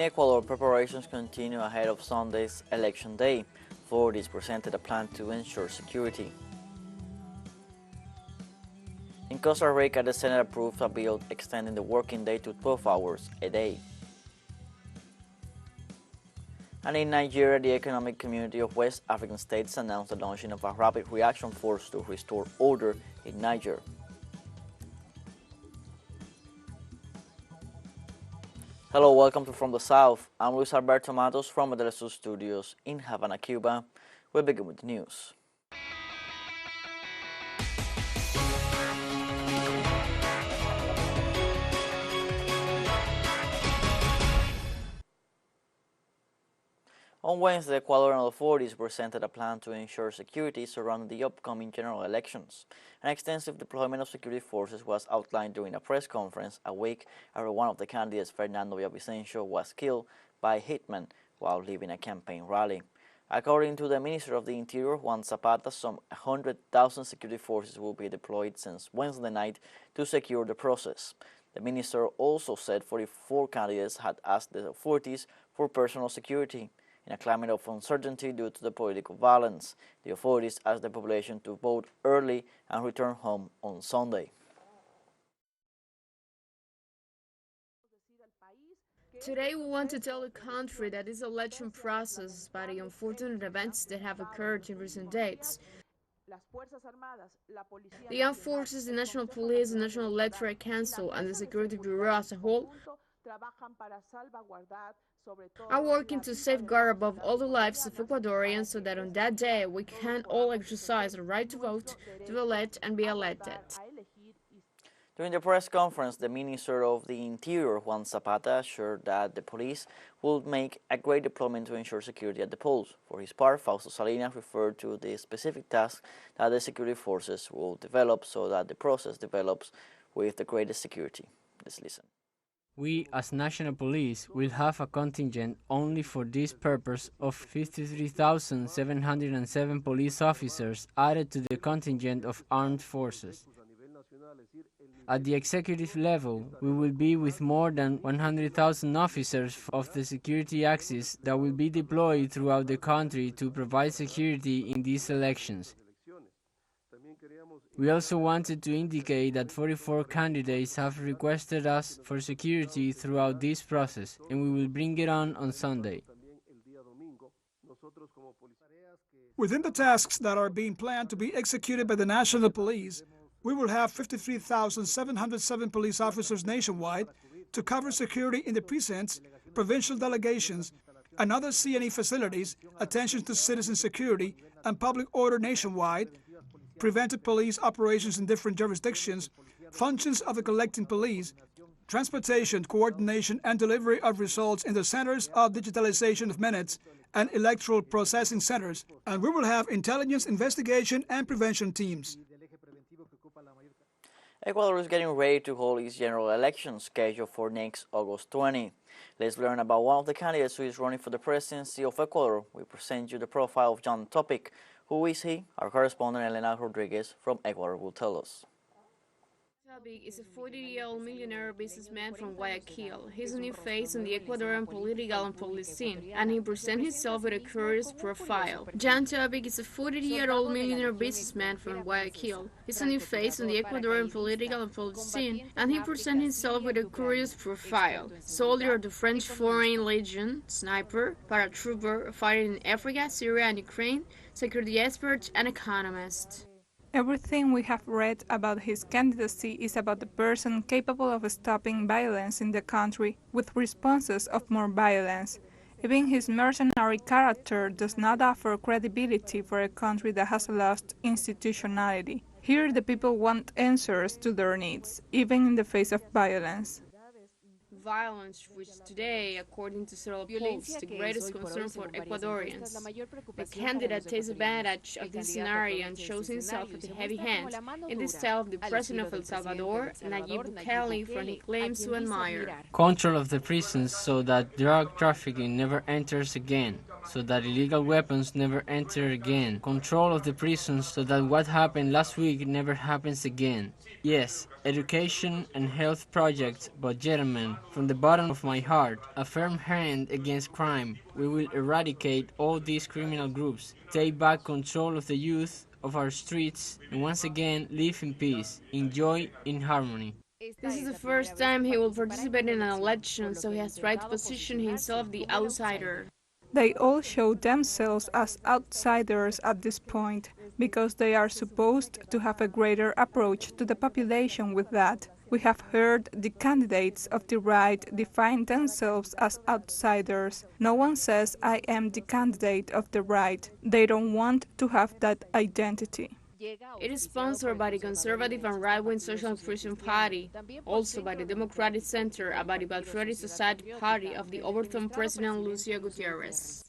Ecuador, preparations continue ahead of Sunday's election day. Authorities presented a plan to ensure security. In Costa Rica, the Senate approved a bill extending the working day to 12 hours a day. And in Nigeria, the Economic Community of West African States announced the launching of a rapid reaction force to restore order in Niger. Hello, welcome to From the South. I'm Luis Alberto Matos from the teleSUR studios in Havana, Cuba. We begin with the news. On Wednesday, Ecuadorian authorities presented a plan to ensure security surrounding the upcoming general elections. An extensive deployment of security forces was outlined during a press conference a week after one of the candidates, Fernando Villavicencio, was killed by a hitman while leaving a campaign rally. According to the Minister of the Interior, Juan Zapata, some 100,000 security forces will be deployed since Wednesday night to secure the process. The minister also said 44 candidates had asked the authorities for personal security. In a climate of uncertainty due to the political violence, the authorities asked the population to vote early and return home on Sunday. Today we want to tell the country that this election process, by the unfortunate events that have occurred in recent days, the armed forces, the National Police, the National Electoral Council, and the Security Bureau as a whole are working to safeguard above all the lives of Ecuadorians so that on that day we can all exercise the right to vote, to elect, and be elected. During the press conference, the Minister of the Interior, Juan Zapata, assured that the police will make a great deployment to ensure security at the polls. For his part, Fausto Salinas referred to the specific tasks that the security forces will develop so that the process develops with the greatest security. Let's listen. We, as National Police, will have a contingent only for this purpose of 53,707 police officers added to the contingent of armed forces. At the executive level, we will be with more than 100,000 officers of the security axis that will be deployed throughout the country to provide security in these elections. We also wanted to indicate that 44 candidates have requested us for security throughout this process, and we will bring it on Sunday. Within the tasks that are being planned to be executed by the National Police, we will have 53,707 police officers nationwide to cover security in the precincts, provincial delegations, and other CNE facilities, attention to citizen security and public order nationwide, preventive police operations in different jurisdictions, functions of the collecting police, transportation, coordination, and delivery of results in the centers of digitalization of minutes and electoral processing centers, and we will have intelligence, investigation, and prevention teams. Ecuador is getting ready to hold its general election scheduled for next August 20. Let's learn about one of the candidates who is running for the presidency of Ecuador. We present you the profile of John Topic. Who is he? Our correspondent Elena Rodriguez from Ecuador will tell us. Topic is a 40-year-old millionaire businessman from Guayaquil. He's a new face in the Ecuadorian political and public scene, and he presents himself with a curious profile. John Topic is a 40-year-old millionaire businessman from Guayaquil. He's a new face in the Ecuadorian political and public scene, and he presents himself with a curious profile. Soldier of the French Foreign Legion, sniper, paratrooper, fighting in Africa, Syria, and Ukraine, security expert, and economist. Everything we have read about his candidacy is about the person capable of stopping violence in the country with responses of more violence. Even his mercenary character does not offer credibility for a country that has lost institutionality. Here the people want answers to their needs, even in the face of violence. Violence, which today, according to several polls, is the greatest concern for Ecuadorians. The candidate takes advantage of this scenario and shows himself with a heavy hand, in the style of the president of El Salvador, Nayib Bukele, for he claims to admire. Control of the prisons so that drug trafficking never enters again. so that illegal weapons never enter again, control of the prisons so that what happened last week never happens again. Yes, education and health projects, but gentlemen, from the bottom of my heart, a firm hand against crime. We will eradicate all these criminal groups, take back control of the youth of our streets, and once again live in peace, enjoy in harmony. This is the first time he will participate in an election, so he has tried to position himself the outsider. They all show themselves as outsiders at this point, because they are supposed to have a greater approach to the population with that. We have heard the candidates of the right define themselves as outsiders. No one says, I am the candidate of the right. They don't want to have that identity. It is sponsored by the conservative and right-wing Social Christian Party, also by the Democratic Center and by the Patriotic Society Party of the overthrown President Lucio Gutierrez.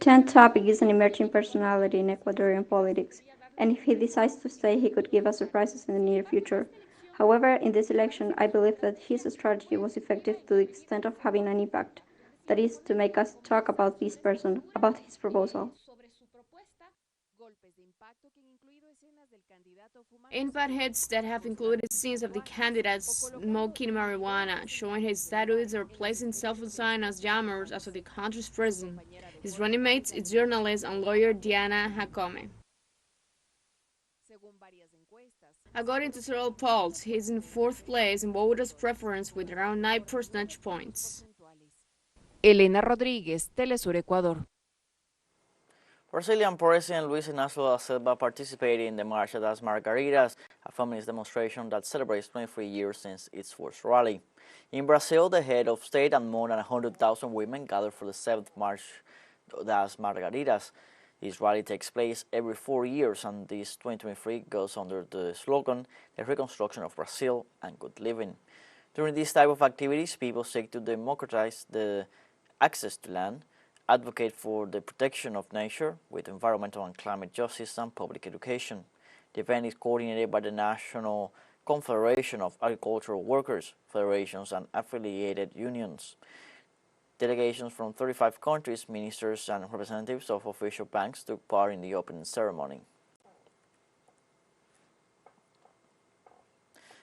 Jan Topic is an emerging personality in Ecuadorian politics, and if he decides to stay, he could give us surprises in the near future. However, in this election, I believe that his strategy was effective to the extent of having an impact, that is, to make us talk about this person, about his proposal. Impact hits that have included scenes of the candidates smoking marijuana, showing his tattoos or placing cell phone signs as jammers as of the country's president. His running mates is journalist and lawyer Diana Jacome. According to several polls, he is in fourth place in voters' preference with around 9 percentage points. Elena Rodríguez, teleSUR Ecuador. Brazilian President Luis Inácio da Silva participated in the Marcha das Margaritas, a feminist demonstration that celebrates 23 years since its first rally. In Brazil, the head of state and more than 100,000 women gathered for the 7th March das Margaritas. This rally takes place every 4 years, and this 2023 goes under the slogan, the reconstruction of Brazil and good living. During this type of activities, people seek to democratize the access to land, advocate for the protection of nature with environmental and climate justice and public education. The event is coordinated by the National Confederation of Agricultural Workers, federations and affiliated unions. Delegations from 35 countries, ministers and representatives of official banks took part in the opening ceremony.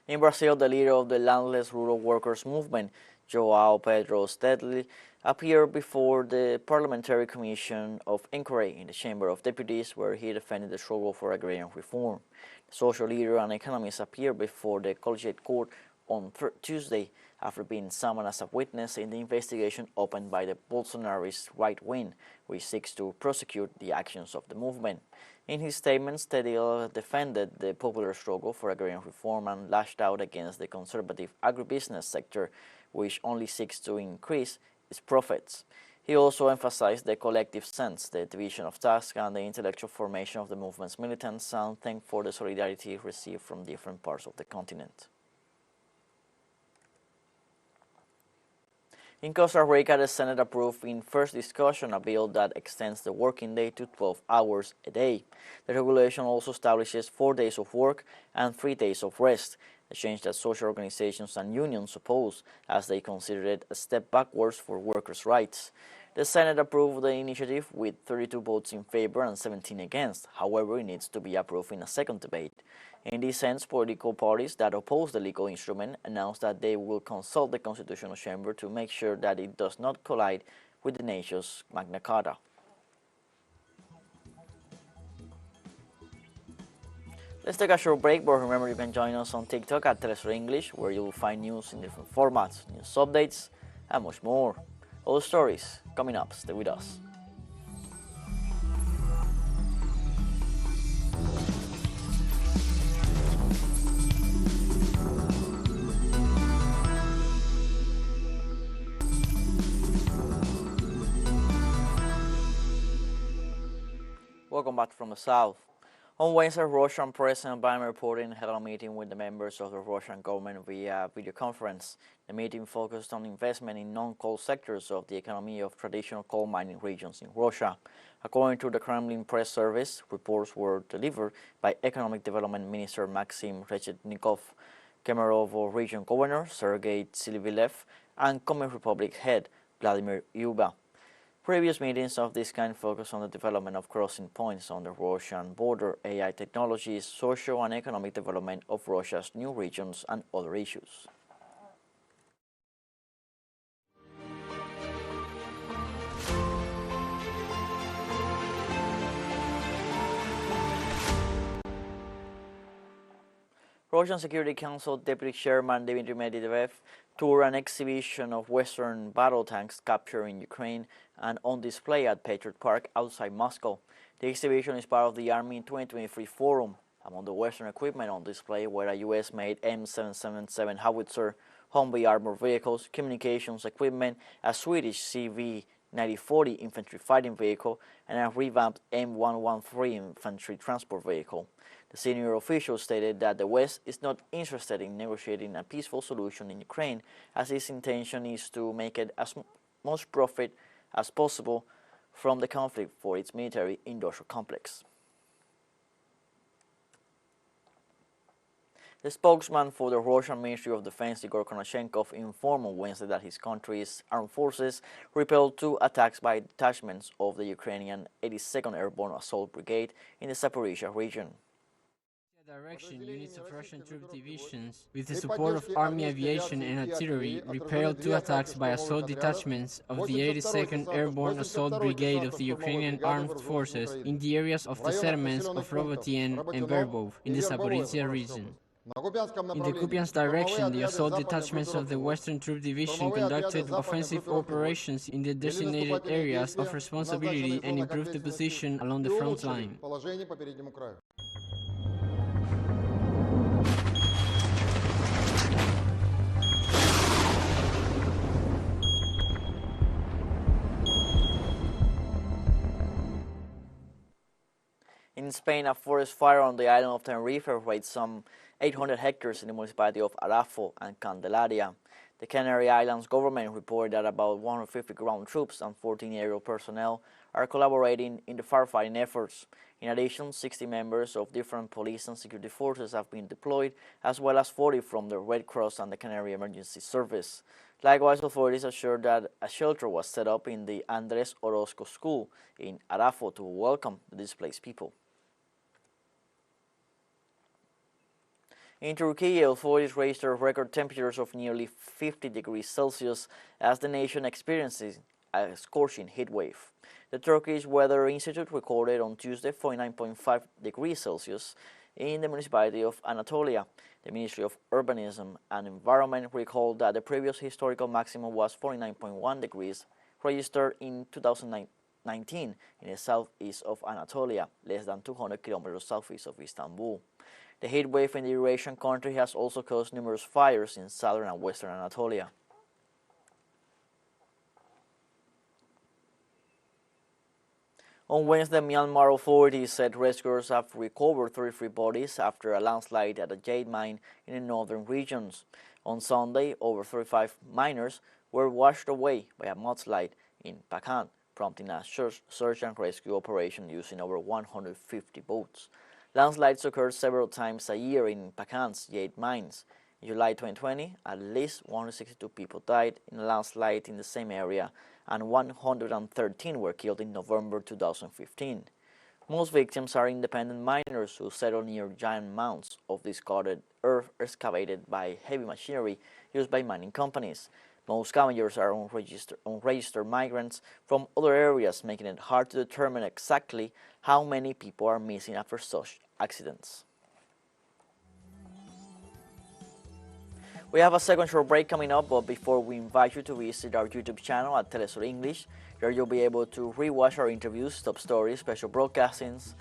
In Brazil, the leader of the landless rural workers movement, João Pedro Stedley, appeared before the Parliamentary Commission of Inquiry in the Chamber of Deputies, where he defended the struggle for agrarian reform. The social leader and economist appeared before the collegiate court on Tuesday after being summoned as a witness in the investigation opened by the Bolsonarist right wing, which seeks to prosecute the actions of the movement. In his statement, Stedley defended the popular struggle for agrarian reform and lashed out against the conservative agribusiness sector, which only seeks to increase its profits. He also emphasized the collective sense, the division of tasks, and the intellectual formation of the movement's militants, and thanked for the solidarity received from different parts of the continent. In Costa Rica, the Senate approved in first discussion a bill that extends the working day to 12 hours a day. The regulation also establishes 4 days of work and 3 days of rest, a change that social organizations and unions oppose, as they consider it a step backwards for workers' rights. The Senate approved the initiative with 32 votes in favor and 17 against. However, it needs to be approved in a second debate. In this sense, political parties that oppose the legal instrument announced that they will consult the Constitutional Chamber to make sure that it does not collide with the nation's Magna Carta. Let's take a short break, but remember you can join us on TikTok at teleSUR English, where you will find news in different formats, news updates, and much more. All stories coming up. Stay with us. Welcome back from the south. On Wednesday, Russian President Vladimir Putin held a meeting with the members of the Russian government via video conference. The meeting focused on investment in non-coal sectors of the economy of traditional coal mining regions in Russia. According to the Kremlin press service, reports were delivered by Economic Development Minister Maxim Reshetnikov, Kemerovo Region Governor Sergei Tsivilev, and Komi Republic head Vladimir Yuba. Previous meetings of this kind focus on the development of crossing points on the Russian border, AI technologies, social and economic development of Russia's new regions, and other issues. Russian Security Council Deputy Chairman Dmitry Medvedev toured an exhibition of Western battle tanks captured in Ukraine and on display at Patriot Park outside Moscow. The exhibition is part of the Army 2023 Forum. Among the Western equipment on display were a US-made M777 howitzer, Humvee armored vehicles, communications equipment, a Swedish CV-9040 infantry fighting vehicle, and a revamped M113 infantry transport vehicle. The senior official stated that the West is not interested in negotiating a peaceful solution in Ukraine, as its intention is to make it as much profit as possible from the conflict for its military-industrial complex. The spokesman for the Russian Ministry of Defense, Igor Konashenkov, informed on Wednesday that his country's armed forces repelled 2 attacks by detachments of the Ukrainian 82nd Airborne Assault Brigade in the Zaporizhia region. Direction, units of Russian troop divisions, with the support of Army aviation and artillery, repelled 2 attacks by assault detachments of the 82nd Airborne Assault Brigade of the Ukrainian Armed Forces in the areas of the settlements of Robotien and Verbov in the Zaporizhia region. In the Kupiansk direction, the assault detachments of the Western Troop Division conducted offensive operations in the designated areas of responsibility and improved the position along the front line. In Spain, a forest fire on the island of Tenerife ravaged some 800 hectares in the municipality of Arafo and Candelaria. The Canary Islands government reported that about 150 ground troops and 14 aerial personnel are collaborating in the firefighting efforts. In addition, 60 members of different police and security forces have been deployed, as well as 40 from the Red Cross and the Canary Emergency Service. Likewise, authorities assured that a shelter was set up in the Andres Orozco School in Arafo to welcome the displaced people. In Turkey, authorities registered record temperatures of nearly 50 degrees Celsius as the nation experiences a scorching heat wave. The Turkish Weather Institute recorded on Tuesday 49.5 degrees Celsius in the municipality of Anatolia. The Ministry of Urbanism and Environment recalled that the previous historical maximum was 49.1 degrees, registered in 2019 in the southeast of Anatolia, less than 200 kilometers southeast of Istanbul. The heat wave in the Eurasian country has also caused numerous fires in southern and western Anatolia. On Wednesday, Myanmar authorities said rescuers have recovered 33 bodies after a landslide at a jade mine in the northern regions. On Sunday, over 35 miners were washed away by a mudslide in Pakhan, prompting a search and rescue operation using over 150 boats. Landslides occurred several times a year in Pakhan's jade mines. In July 2020, at least 162 people died in a landslide in the same area, and 113 were killed in November 2015. Most victims are independent miners who settle near giant mounds of discarded earth excavated by heavy machinery used by mining companies. Most scavengers are unregistered migrants from other areas, making it hard to determine exactly how many people are missing after such accidents. We have a second short break coming up, but before we invite you to visit our YouTube channel at teleSUR English, there you'll be able to rewatch our interviews, top stories, special broadcastings,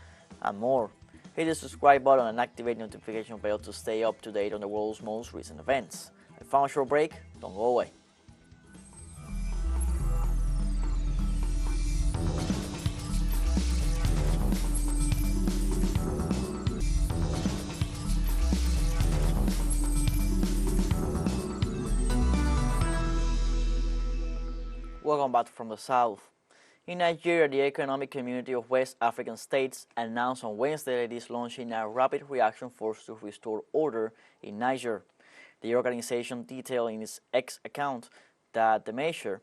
and more. Hit the subscribe button and activate the notification bell to stay up to date on the world's most recent events. A final short break, don't go away. Welcome back from the south. In Nigeria, the Economic Community of West African States announced on Wednesday that it is launching a rapid reaction force to restore order in Niger. The organization detailed in its X account that the measure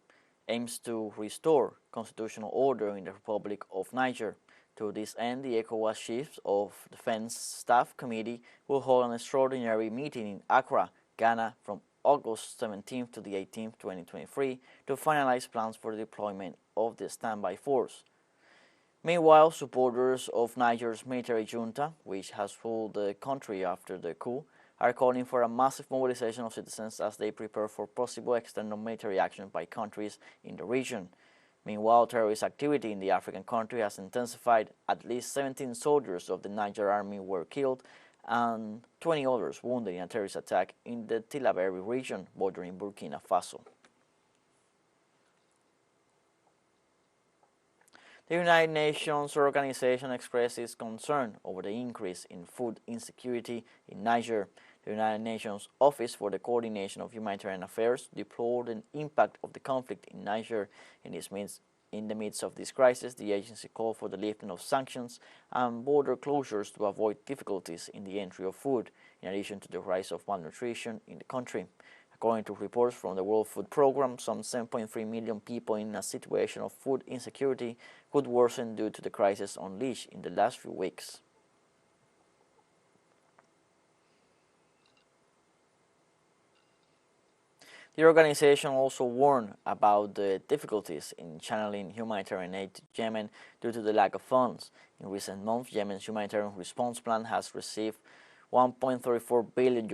aims to restore constitutional order in the Republic of Niger. To this end, the ECOWAS Chiefs of Defense Staff Committee will hold an extraordinary meeting in Accra, Ghana, from August 17th to the 18th, 2023, to finalize plans for the deployment of the standby force. Meanwhile, supporters of Niger's military junta, which has ruled the country after the coup, are calling for a massive mobilization of citizens as they prepare for possible external military action by countries in the region. Meanwhile, terrorist activity in the African country has intensified. At least 17 soldiers of the Niger army were killed and 20 others wounded in a terrorist attack in the Tillaberi region bordering Burkina Faso. The United Nations organization expressed its concern over the increase in food insecurity in Niger. The United Nations Office for the Coordination of Humanitarian Affairs deplored the impact of the conflict in Niger. In the midst of this crisis, the agency called for the lifting of sanctions and border closures to avoid difficulties in the entry of food, in addition to the rise of malnutrition in the country. According to reports from the World Food Programme, some 7.3 million people in a situation of food insecurity could worsen due to the crisis unleashed in the last few weeks. The organization also warned about the difficulties in channeling humanitarian aid to Yemen due to the lack of funds. In recent months, Yemen's humanitarian response plan has received $1.34 billion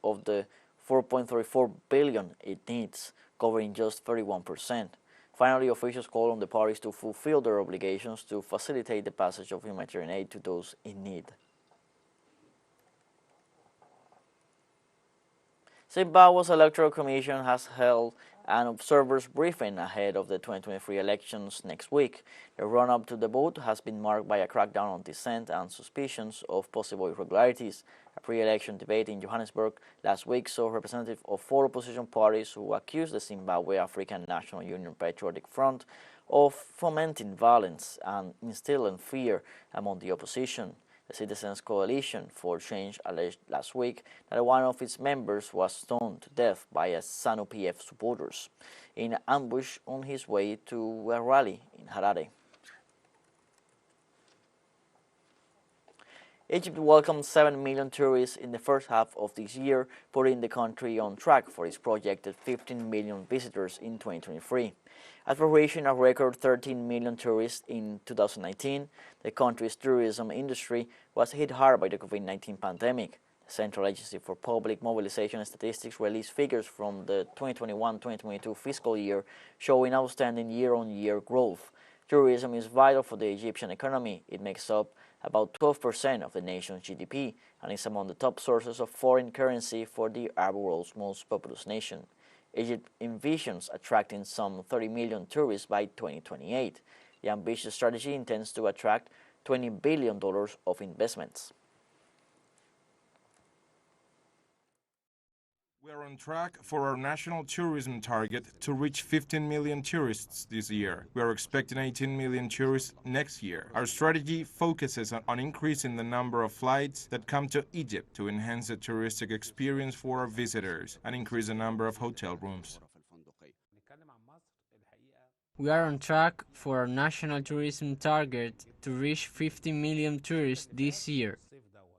of the $4.34 billion it needs, covering just 31%. Finally, officials call on the parties to fulfill their obligations to facilitate the passage of humanitarian aid to those in need. Zimbabwe's Electoral Commission has held an observers briefing ahead of the 2023 elections next week. The run-up to the vote has been marked by a crackdown on dissent and suspicions of possible irregularities. A pre-election debate in Johannesburg last week saw representatives of 4 opposition parties who accused the Zimbabwe African National Union Patriotic Front of fomenting violence and instilling fear among the opposition. The Citizens Coalition for Change alleged last week that one of its members was stoned to death by ZANU-PF supporters in an ambush on his way to a rally in Harare. Egypt welcomed 7 million tourists in the first half of this year, putting the country on track for its projected 15 million visitors in 2023. After reaching a record 13 million tourists in 2019, the country's tourism industry was hit hard by the COVID-19 pandemic. The Central Agency for Public Mobilization and Statistics released figures from the 2021-2022 fiscal year showing outstanding year-on-year growth. Tourism is vital for the Egyptian economy. It makes up about 12% of the nation's GDP and is among the top sources of foreign currency for the Arab world's most populous nation. Egypt envisions attracting some 30 million tourists by 2028. The ambitious strategy intends to attract $20 billion of investments. We are on track for our national tourism target to reach 15 million tourists this year. We are expecting 18 million tourists next year. Our strategy focuses on increasing the number of flights that come to Egypt to enhance the touristic experience for our visitors and increase the number of hotel rooms. We are on track for our national tourism target to reach 50 million tourists this year.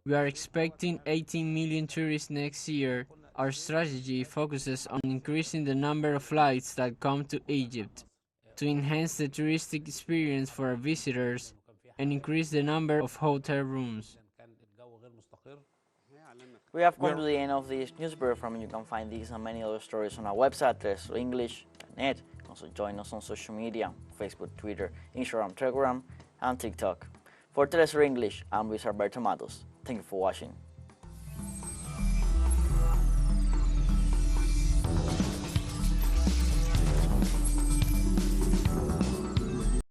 We are expecting 18 million tourists next year. Our strategy focuses on increasing the number of flights that come to Egypt, to enhance the touristic experience for our visitors, and increase the number of hotel rooms. We have come to the end of this newspaper from. You can find these and many other stories on our website, telesurenglish.net. Also join us on social media, Facebook, Twitter, Instagram, Telegram, and TikTok. For TeleSUR English, I'm Luis Alberto Matos. Thank you for watching.